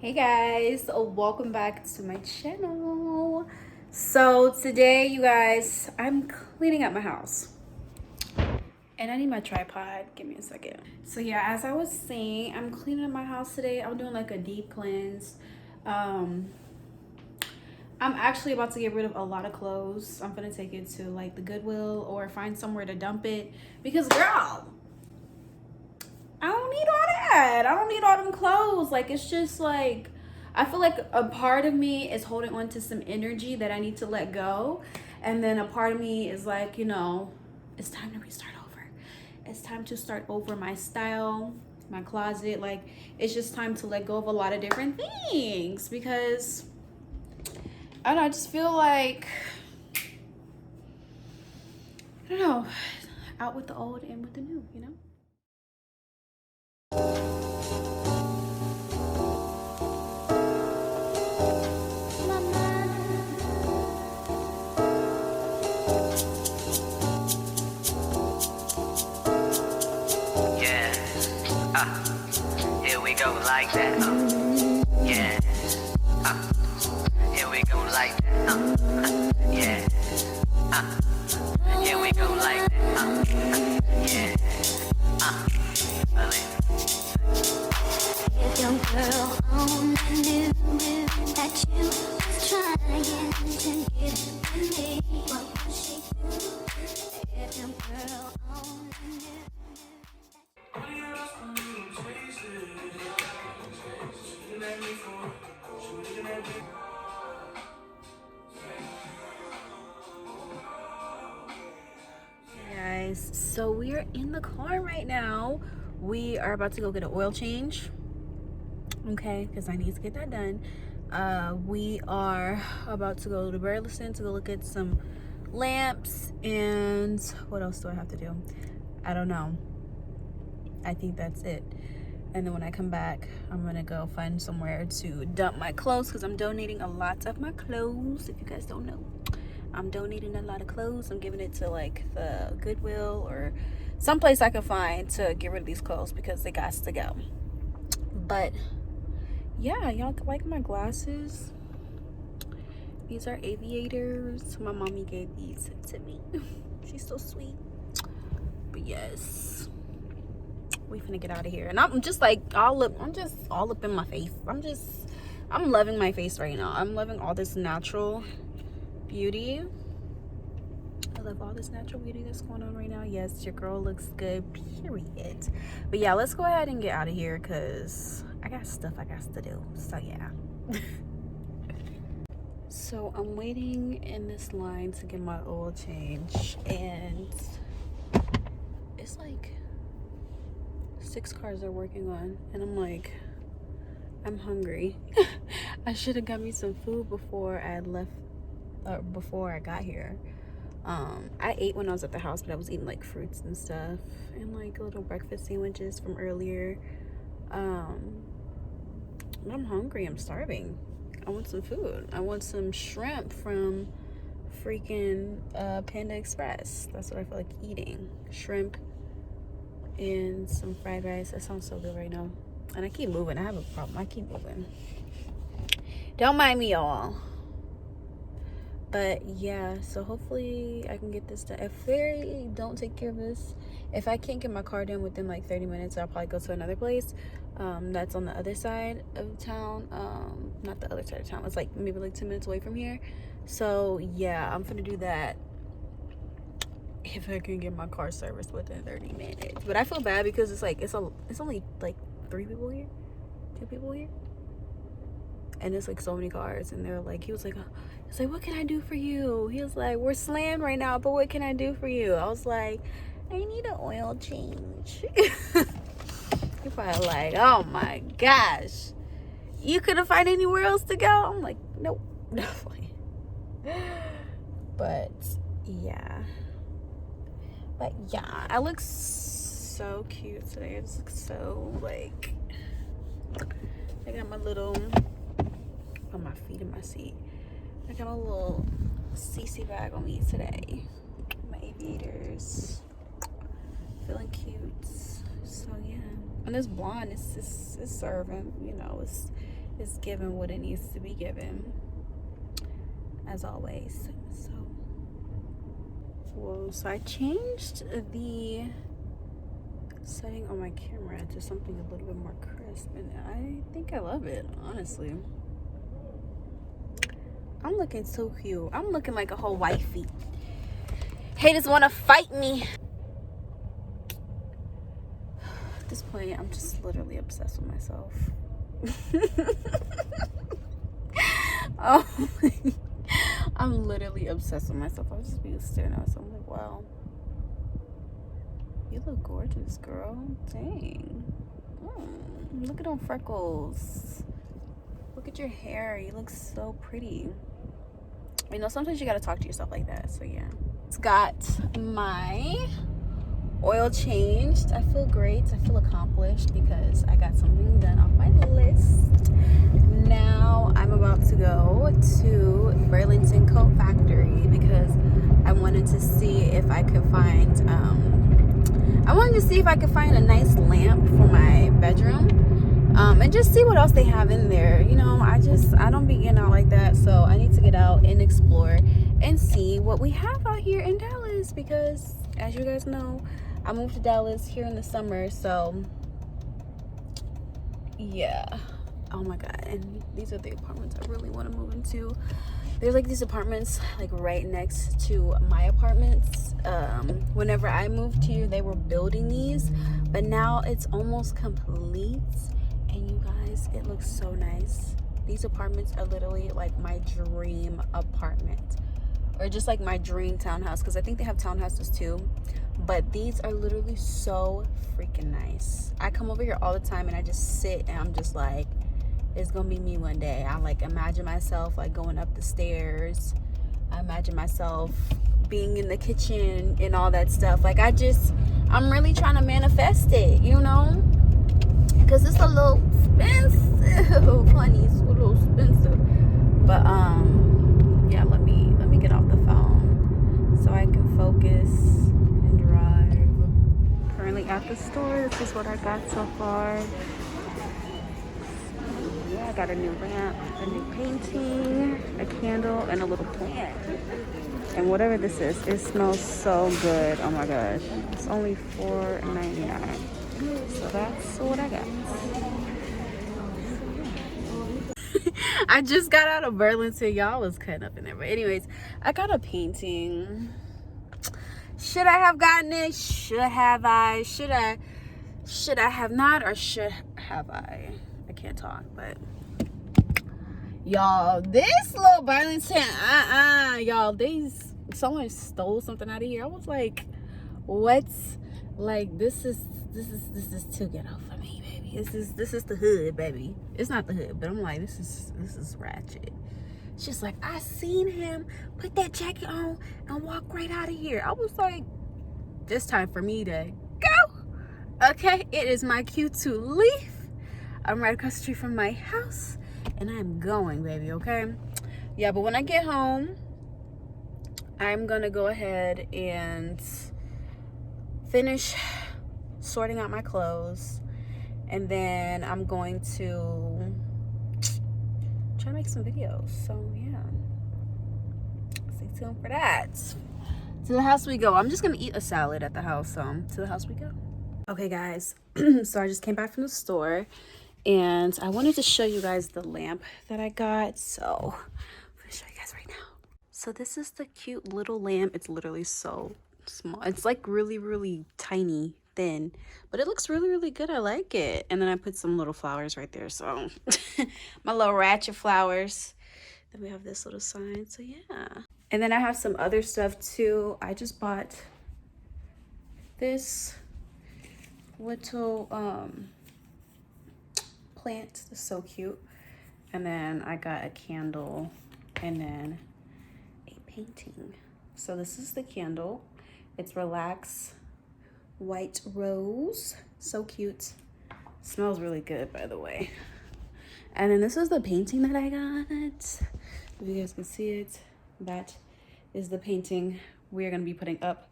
Hey guys, welcome back to my channel. So today, you guys, I'm cleaning up my house and I need my tripod. Give me a second. So yeah, as I was saying, I'm cleaning up my house today. I'm doing like a deep cleanse. um I'm actually about to get rid of a lot of clothes. I'm gonna take it to like the Goodwill or find somewhere to dump it because girl, I don't need all that. I don't need all them clothes. Like, it's just like, I feel like a part of me is holding on to some energy that I need to let go. And then a part of me is like, it's time to restart over. It's time to start over my style, my closet. Like, it's just time to let go of a lot of different things because I don't know, I just feel like, I don't know, out with the old and with the new. Yeah, here we go like that. Yeah, here we go like that. Yeah, here we go like that. Yeah, if your girl only knew that you was trying to get with me, what would she do? If your girl only knew. Guys, so we are in the car right now. We are about to go get an oil change, okay, because I need to get that done. We are about to go to Burleson to go look at some lamps, and what else do I have to do? I don't know. I think that's it. And then when I come back, I'm gonna go find somewhere to dump my clothes because I'm donating a lot of my clothes. If you guys don't know, I'm donating a lot of clothes. I'm giving it to like the Goodwill or someplace I can find to get rid of these clothes because they got to go. But yeah, y'all like my glasses. These are aviators. My mommy gave these to me. She's so sweet. But yes, we finna get out of here. And I'm just like I'm just all up in my face. I'm loving my face right now. I'm loving all this natural beauty. I love all this natural beauty that's going on right now. Yes, your girl looks good, period. But yeah, let's go ahead and get out of here because I got stuff I got to do. So yeah. So I'm waiting in this line to get my oil change, and it's like 6 cars are working on, and I'm like, I'm hungry. I should have got me some food before I left, or before I got here. I ate when I was at the house, but I was eating like fruits and stuff and like little breakfast sandwiches from earlier. But I'm hungry. I'm starving. I want some food. I want some shrimp from freaking Panda Express. That's what I feel like eating. Shrimp and some fried rice. That sounds so good right now. And I keep moving. I have a problem. I keep moving. Don't mind me, y'all. But yeah, so hopefully I can get this done. If they don't take care of this, if I can't get my car done within like 30 minutes, I'll probably go to another place that's on the other side of town. Not the other side of town, it's like maybe like 10 minutes away from here. So yeah, I'm gonna do that if I can get my car serviced within 30 minutes. But I feel bad because it's like it's only like 3 people here, 2 people here, and it's like so many cars. And they're like, he was like, it's like, what can I do for you? He was like, we're slammed right now, but what can I do for you? I was like, I need an oil change. You're probably like, oh my gosh, you couldn't find anywhere else to go? I'm like, nope. But yeah, I look so cute today. I just look so like, I got my little, put my feet in my seat. I got a little CC bag on me today. My aviators. Feeling cute. So yeah. And this blonde is serving, is given what it needs to be given, as always. So, whoa, so I changed the setting on my camera to something a little bit more crisp, and I think I love it, honestly. I'm looking so cute. I'm looking like a whole wifey. Haters want to fight me. At this point, I'm just literally obsessed with myself. Oh, I'm literally obsessed with myself. I'll just be staring at myself. I'm like, wow, you look gorgeous, girl. Dang. Look at them freckles. Look at your hair. You look so pretty. You know, sometimes you gotta talk to yourself like that. So yeah, it's got my oil changed. I feel great. I feel accomplished because I got something done off my list. Now I'm about to go to Burlington Coat Factory because I wanted to see if I could find a nice lamp for my bedroom. And just see what else they have in there. You know, I don't be getting out like that, so I need to get out and explore and see what we have out here in Dallas, because as you guys know, I moved to Dallas here in the summer. So yeah, oh my god, and these are the apartments I really want to move into. There's like these apartments like right next to my apartments. Whenever I moved here, they were building these, but now it's almost complete. And you guys, it looks so nice. These apartments are literally like my dream apartment, or just like my dream townhouse, because I think they have townhouses too, but these are literally so freaking nice. I come over here all the time and I just sit and I'm just like, it's gonna be me one day. I like imagine myself like going up the stairs. I imagine myself being in the kitchen and all that stuff. Like I'm really trying to manifest it, you know? Because it's a little expensive, honey. It's a little expensive. But yeah, let me get off the phone so I can focus and drive. Currently at the store. This is what I got so far. Yeah, I got a new lamp, a new painting, a candle, and a little plant. And whatever this is, it smells so good. Oh my gosh. It's only $4.99. So that's what I got. I just got out of Burlington. Y'all was cutting up in there. But anyways, I got a painting. Should I have gotten it? Should have I? Should I have not? Or should have I? I can't talk, but y'all, this little Burlington, y'all, someone stole something out of here. I was like, what? Like, this is too ghetto for me, baby. This is the hood, baby. It's not the hood, but I'm like, this is ratchet. She's like, I seen him put that jacket on and walk right out of here. I was like, it's time for me to go. Okay, it is my cue to leave. I'm right across the street from my house and I'm going, baby, okay? Yeah, but when I get home, I'm gonna go ahead and finish sorting out my clothes, and then I'm going to try to make some videos. So yeah, stay tuned for that. To the house we go. I'm just gonna eat a salad at the house, so to the house we go. Okay guys, so I just came back from the store and I wanted to show you guys the lamp that I got. So I'm gonna show you guys right now. So this is the cute little lamp. It's literally so small. It's like really tiny, thin, but it looks really good. I like it. And then I put some little flowers right there, so my little ratchet flowers. Then we have this little sign. So yeah, and then I have some other stuff too. I just bought this little plant. It's so cute. And then I got a candle and then a painting. So this is the candle. It's Relax White Rose. So cute. Smells really good, by the way. And then this is the painting that I got. If you guys can see it, that is the painting we're gonna be putting up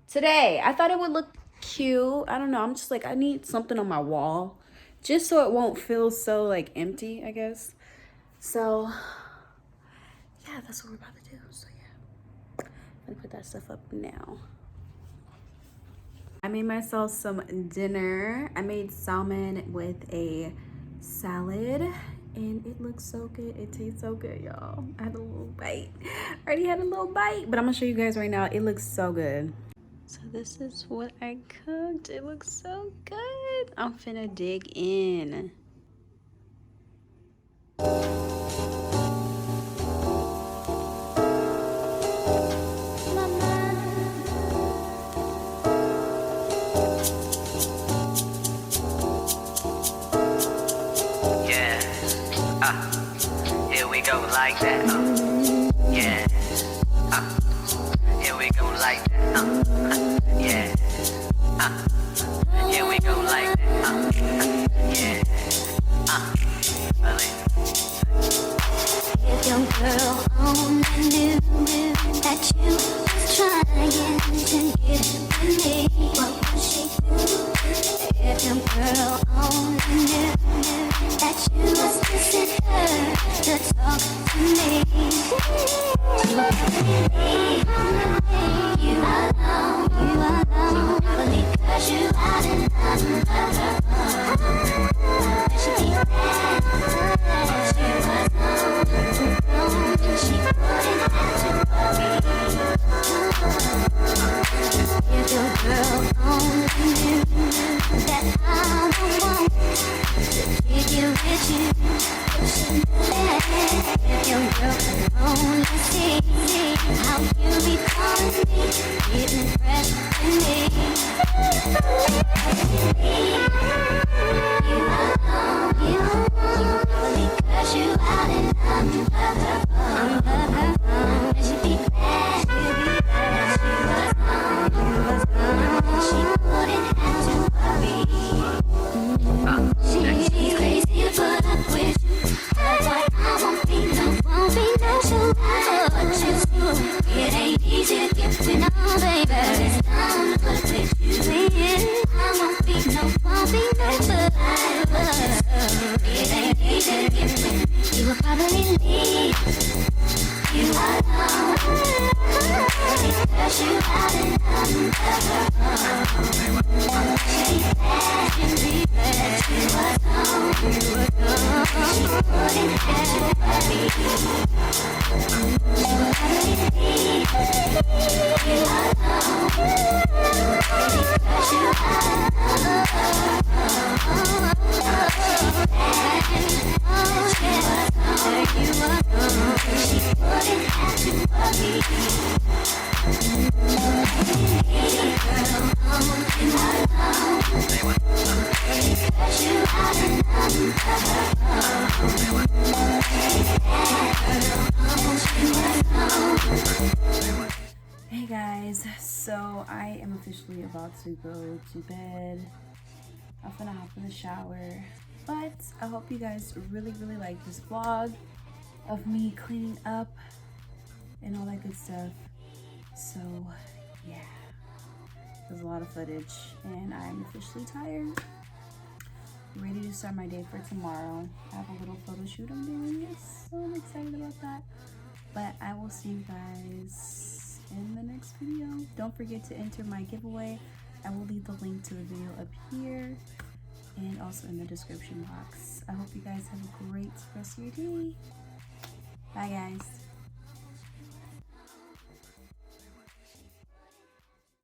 today. I thought it would look cute. I don't know. I'm just like, I need something on my wall just so it won't feel so like empty, I guess. So yeah, that's what we're about to do. So yeah, I'm gonna put that stuff up now. I made myself some dinner. I made salmon with a salad and it looks so good. It tastes so good, y'all. I had a little bite. I already had a little bite, but I'm gonna show you guys right now. It looks so good. So this is what I cooked. It looks so good. I'm finna dig in. Here we go like that. Yeah. Here we go like that. Yeah. Here we go like that. Yeah. If your girl only knew that you was trying to get with me, what would she do? If your girl only knew that you was kissing her to talk to me, she would probably leave you alone. She would probably curse you out and unplug her phone. And she'd be mad that she was alone, and she wouldn't have to worry. If your girl only knew that I don't want to keep you with you, if your girl could only see how you be calling me, getting fresh to me. You alone, probably curse you out and unplug her phone. And she'd be glad that she was gone. She wouldn't have to worry. She's crazy to put up with you. That's why I won't be no show. But you do. It ain't easy to get with no baby. It's time to put with you. I won't be no but it ain't easy to get with. You will probably leave you alone. Curse you out and unplug her phone. She's glad that you was gone. She wouldn't have to worry. She will probably leave you alone. Curse you out and unplug her phone. Hey guys, so I am officially about to go to bed. I'm gonna hop in the shower, but I hope you guys really like this vlog of me cleaning up and all that good stuff. So yeah, there's a lot of footage and I'm officially tired. Ready to start my day for tomorrow. I have a little photo shoot I'm doing. Yes, so I'm excited about that. But I will see you guys in the next video. Don't forget to enter my giveaway. I will leave the link to the video up here and also in the description box. I hope you guys have a great rest of your day.